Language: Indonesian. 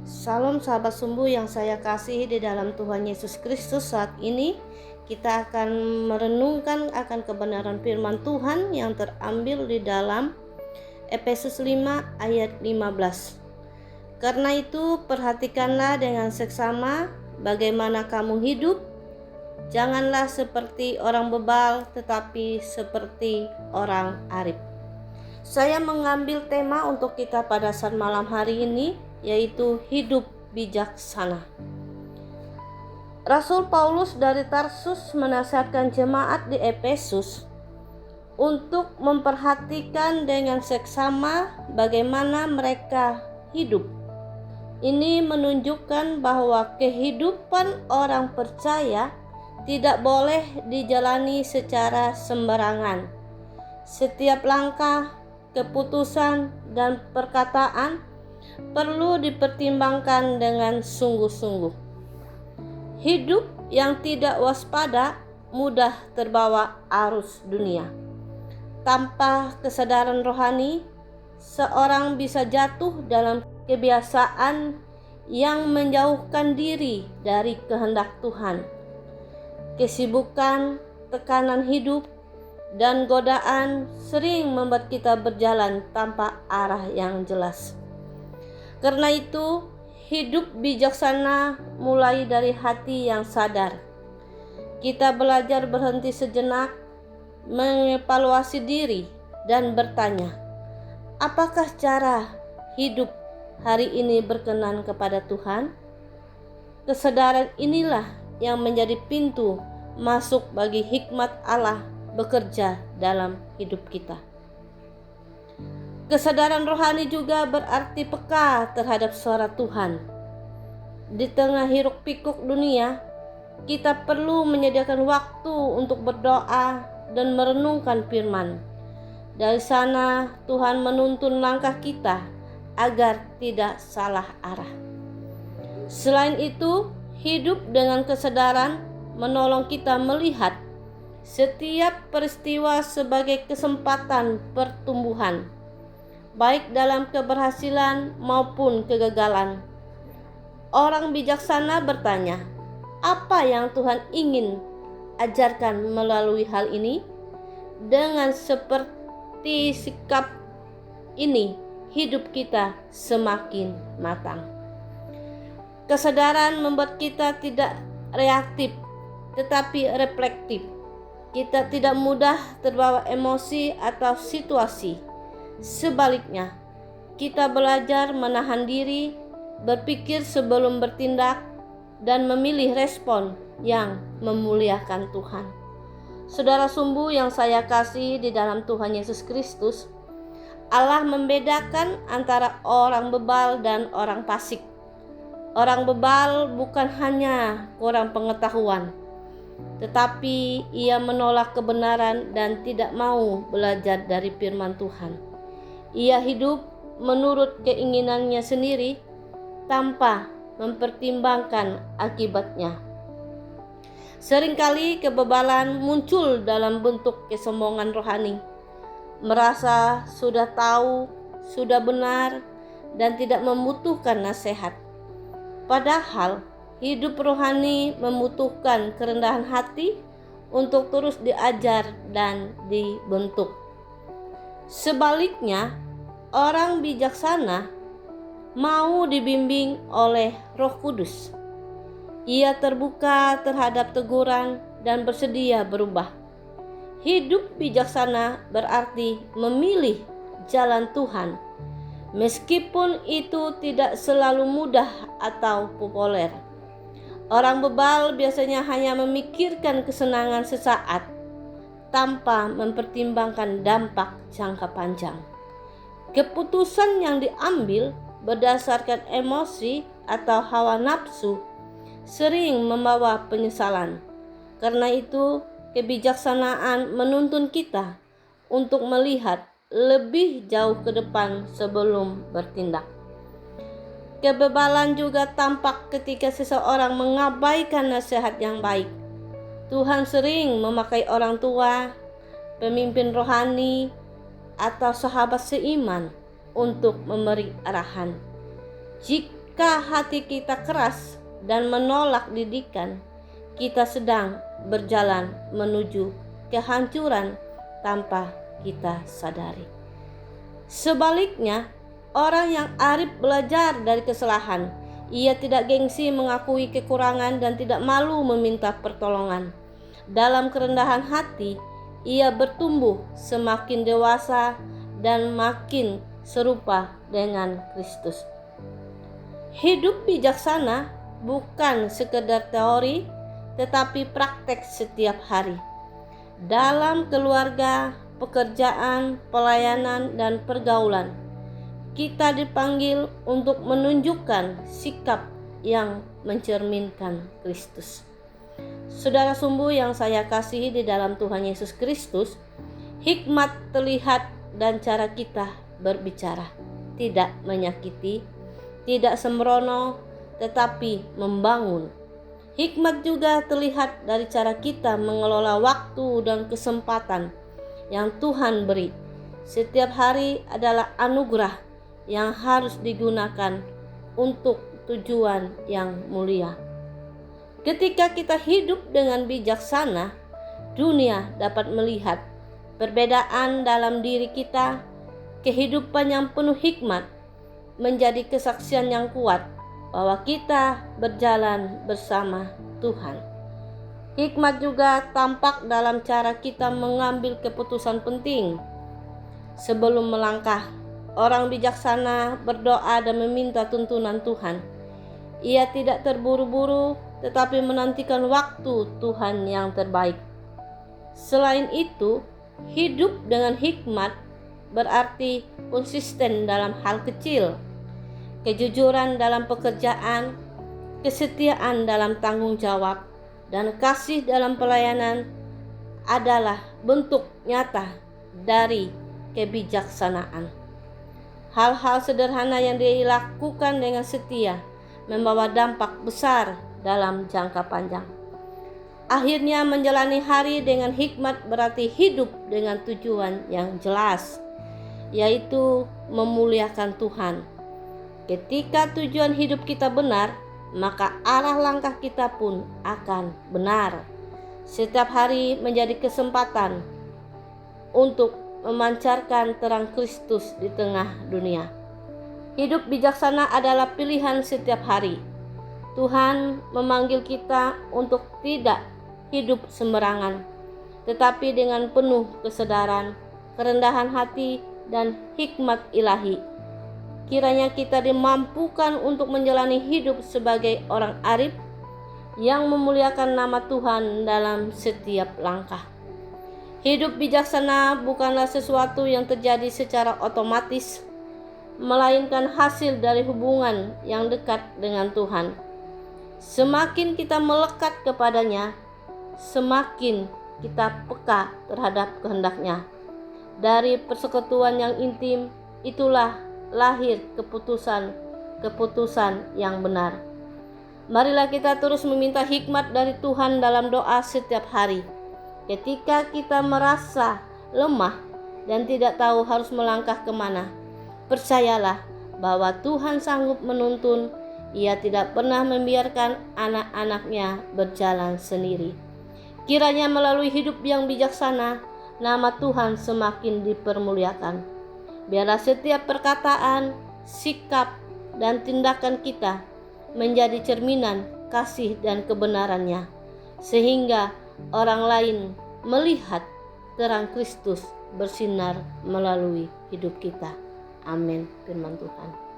Salam sahabat sumbu yang saya kasihi di dalam Tuhan Yesus Kristus. Saat ini kita akan merenungkan akan kebenaran firman Tuhan yang terambil di dalam Efesus 5 ayat 15. Karena itu perhatikanlah dengan seksama bagaimana kamu hidup. Janganlah seperti orang bebal, tetapi seperti orang arif. Saya mengambil tema untuk kita pada saat malam hari ini, yaitu hidup bijaksana. Rasul Paulus dari Tarsus menasihatkan jemaat di Efesus untuk memperhatikan dengan seksama bagaimana mereka hidup. Ini menunjukkan bahwa kehidupan orang percaya tidak boleh dijalani secara sembarangan. Setiap langkah, keputusan, dan perkataan perlu dipertimbangkan dengan sungguh-sungguh. Hidup yang tidak waspada mudah terbawa arus dunia. Tanpa kesadaran rohani, seorang bisa jatuh dalam kebiasaan yang menjauhkan diri dari kehendak Tuhan. Kesibukan, tekanan hidup, dan godaan sering membuat kita berjalan tanpa arah yang jelas. Karena itu, hidup bijaksana mulai dari hati yang sadar. Kita belajar berhenti sejenak, mengevaluasi diri, dan bertanya, apakah cara hidup hari ini berkenan kepada Tuhan? Kesadaran inilah yang menjadi pintu masuk bagi hikmat Allah bekerja dalam hidup kita. Kesadaran rohani juga berarti peka terhadap suara Tuhan. Di tengah hiruk pikuk dunia, kita perlu menyediakan waktu untuk berdoa dan merenungkan firman. Dari sana Tuhan menuntun langkah kita agar tidak salah arah. Selain itu, hidup dengan kesadaran menolong kita melihat setiap peristiwa sebagai kesempatan pertumbuhan, baik dalam keberhasilan maupun kegagalan. Orang bijaksana bertanya, apa yang Tuhan ingin ajarkan melalui hal ini? Dengan seperti sikap ini, hidup kita semakin matang. Kesadaran membuat kita tidak reaktif, tetapi reflektif. Kita tidak mudah terbawa emosi atau situasi. Sebaliknya, kita belajar menahan diri, berpikir sebelum bertindak, dan memilih respon yang memuliakan Tuhan. Saudara sumbu yang saya kasih di dalam Tuhan Yesus Kristus, Allah membedakan antara orang bebal dan orang fasik. Orang bebal bukan hanya kurang pengetahuan, tetapi ia menolak kebenaran dan tidak mau belajar dari firman Tuhan. Ia hidup menurut keinginannya sendiri tanpa mempertimbangkan akibatnya. Seringkali kebebalan muncul dalam bentuk kesombongan rohani, merasa sudah tahu, sudah benar, dan tidak membutuhkan nasihat. Padahal hidup rohani membutuhkan kerendahan hati untuk terus diajar dan dibentuk. Sebaliknya, orang bijaksana mau dibimbing oleh Roh Kudus. Ia terbuka terhadap teguran dan bersedia berubah. Hidup bijaksana berarti memilih jalan Tuhan, meskipun itu tidak selalu mudah atau populer. Orang bebal biasanya hanya memikirkan kesenangan sesaat tanpa mempertimbangkan dampak jangka panjang. Keputusan yang diambil berdasarkan emosi atau hawa nafsu sering membawa penyesalan. Karena itu, kebijaksanaan menuntun kita untuk melihat lebih jauh ke depan sebelum bertindak. Kebebalan juga tampak ketika seseorang mengabaikan nasihat yang baik. Tuhan sering memakai orang tua, pemimpin rohani, atau sahabat seiman untuk memberi arahan. Jika Jika hati kita keras dan menolak didikan, kita sedang berjalan menuju kehancuran tanpa kita sadari. Sebaliknya, orang yang arif belajar dari kesalahan. Ia tidak gengsi mengakui kekurangan dan tidak malu meminta pertolongan. Dalam kerendahan hati, ia bertumbuh semakin dewasa dan makin serupa dengan Kristus. Hidup bijaksana bukan sekedar teori, tetapi praktek setiap hari. Dalam keluarga, pekerjaan, pelayanan, dan pergaulan, kita dipanggil untuk menunjukkan sikap yang mencerminkan Kristus. Saudara sumbu yang saya kasihi di dalam Tuhan Yesus Kristus, hikmat terlihat dan cara kita berbicara tidak menyakiti, tidak sembrono, tetapi membangun. Hikmat juga terlihat dari cara kita mengelola waktu dan kesempatan yang Tuhan beri. Setiap hari adalah anugerah yang harus digunakan untuk tujuan yang mulia. Ketika kita hidup dengan bijaksana, dunia dapat melihat perbedaan dalam diri kita. Kehidupan yang penuh hikmat menjadi kesaksian yang kuat bahwa kita berjalan bersama Tuhan. Hikmat juga tampak dalam cara kita mengambil keputusan penting. Sebelum melangkah, orang bijaksana berdoa dan meminta tuntunan Tuhan. Ia tidak terburu-buru, tetapi menantikan waktu Tuhan yang terbaik. Selain itu, hidup dengan hikmat berarti konsisten dalam hal kecil, kejujuran dalam pekerjaan, kesetiaan dalam tanggung jawab, dan kasih dalam pelayanan adalah bentuk nyata dari kebijaksanaan. Hal-hal sederhana yang dilakukan dengan setia membawa dampak besar dalam jangka panjang. Akhirnya, menjalani hari dengan hikmat berarti hidup dengan tujuan yang jelas, yaitu memuliakan Tuhan. Ketika tujuan hidup kita benar, maka arah langkah kita pun akan benar. Setiap hari menjadi kesempatan untuk memancarkan terang Kristus di tengah dunia. Hidup bijaksana adalah pilihan setiap hari. Tuhan memanggil kita untuk tidak hidup sembarangan, tetapi dengan penuh kesadaran, kerendahan hati, dan hikmat ilahi. Kiranya kita dimampukan untuk menjalani hidup sebagai orang arif yang memuliakan nama Tuhan dalam setiap langkah. Hidup bijaksana bukanlah sesuatu yang terjadi secara otomatis, melainkan hasil dari hubungan yang dekat dengan Tuhan. Semakin kita melekat kepadanya, semakin kita peka terhadap kehendak-Nya. Dari persekutuan yang intim, itulah lahir keputusan yang benar. Marilah kita terus meminta hikmat dari Tuhan dalam doa setiap hari. Ketika kita merasa lemah dan tidak tahu harus melangkah kemana, percayalah bahwa Tuhan sanggup menuntun. Ia tidak pernah membiarkan anak-anak-Nya berjalan sendiri. Kiranya melalui hidup yang bijaksana, nama Tuhan semakin dipermuliakan. Biarlah setiap perkataan, sikap, dan tindakan kita menjadi cerminan kasih dan kebenaran-Nya, sehingga orang lain melihat terang Kristus bersinar melalui hidup kita. Amin. Firman Tuhan.